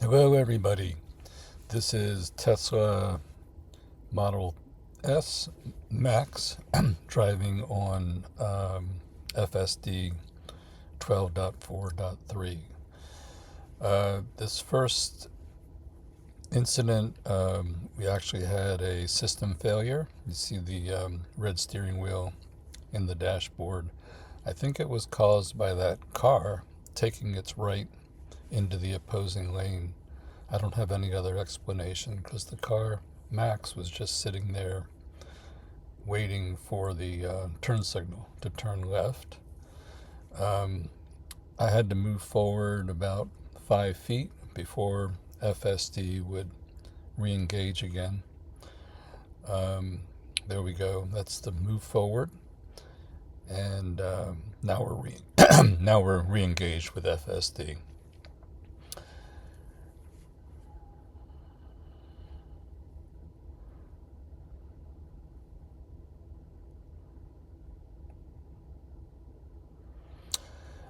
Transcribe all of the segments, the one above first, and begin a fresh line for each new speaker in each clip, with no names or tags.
Hello everybody, this is Tesla Model S Max driving on FSD 12.4.3. This first incident, we actually had a system failure. You see the red steering wheel in the dashboard. I think it was caused by that car taking its right into the opposing lane. I don't have any other explanation because the car, Max, was just sitting there waiting for the turn signal to turn left. I had to move forward about 5 feet before FSD would re-engage again. There we go. That's the move forward. And now we're re-engaged with FSD.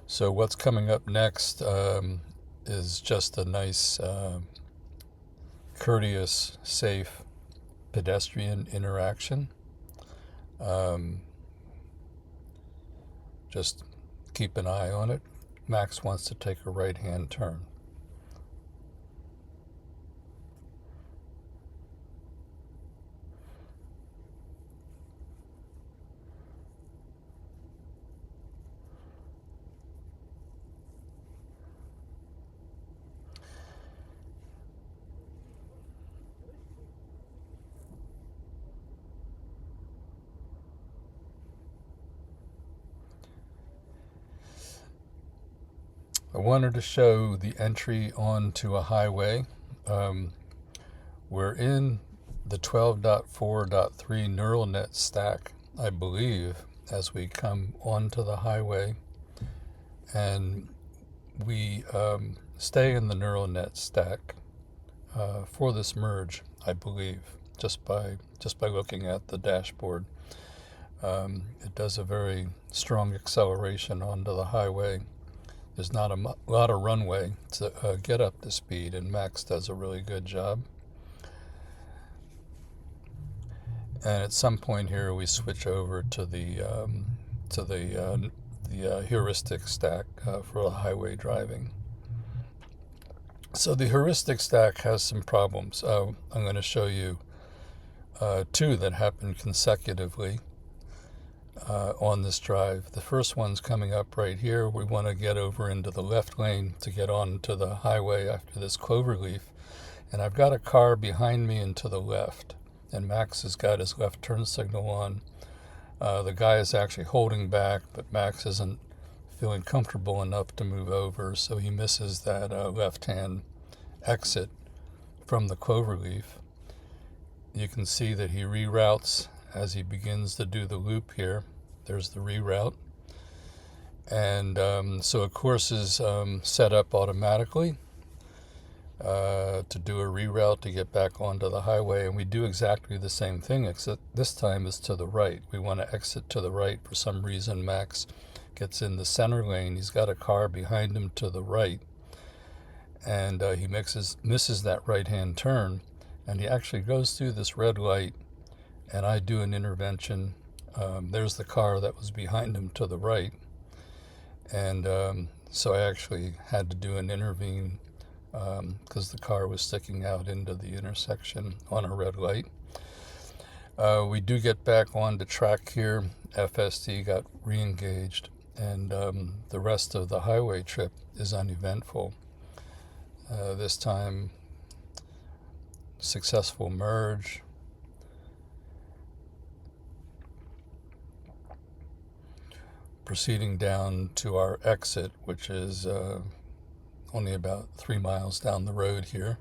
So what's coming up next is just a nice, courteous, safe pedestrian interaction. Just keep an eye on it. Max wants to take a right-hand turn. I wanted to show the entry onto a highway. We're in the 12.4.3 neural net stack, I believe, as we come onto the highway. And we stay in the neural net stack for this merge, I believe, just by looking at the dashboard. It does a very strong acceleration onto the highway. There's not a lot of runway to get up to speed, and Max does a really good job. And at some point here, we switch over to the heuristic stack for highway driving. So the heuristic stack has some problems. I'm going to show you two that happen consecutively on this drive. The first one's coming up right here. We want to get over into the left lane to get onto the highway after this cloverleaf. And I've got a car behind me and to the left. And Max has got his left turn signal on. The guy is actually holding back, but Max isn't feeling comfortable enough to move over, so he misses that left-hand exit from the cloverleaf. You can see that he reroutes as he begins to do the loop here. There's the reroute. And so a course is set up automatically to do a reroute to get back onto the highway. And we do exactly the same thing, except this time is to the right. We want to exit to the right. For some reason, Max gets in the center lane. He's got a car behind him to the right. And he misses that right-hand turn. And he actually goes through this red light. And I do an intervention. There's the car that was behind him to the right. And so I actually had to do an intervene because the car was sticking out into the intersection on a red light. We do get back on the track here. FSD got re-engaged, and the rest of the highway trip is uneventful. This time, successful merge. Proceeding down to our exit, which is only about 3 miles down the road here.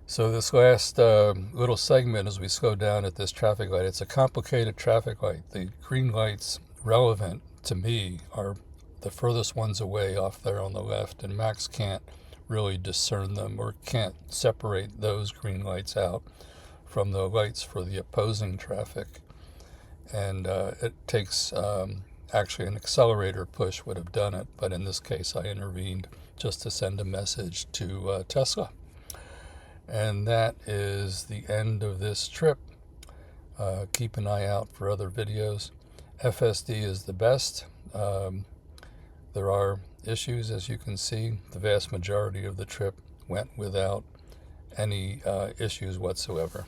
So this last little segment, as we slow down at this traffic light, it's a complicated traffic light. The green lights relevant to me are the furthest ones away off there on the left, and Max can't really discern them or can't separate those green lights out. from the lights for the opposing traffic. And it takes, actually an accelerator push would have done it, but in this case I intervened just to send a message to Tesla. And that is the end of this trip. Keep an eye out for other videos. FSD is the best. There are issues, as you can see. The vast majority of the trip went without any issues whatsoever.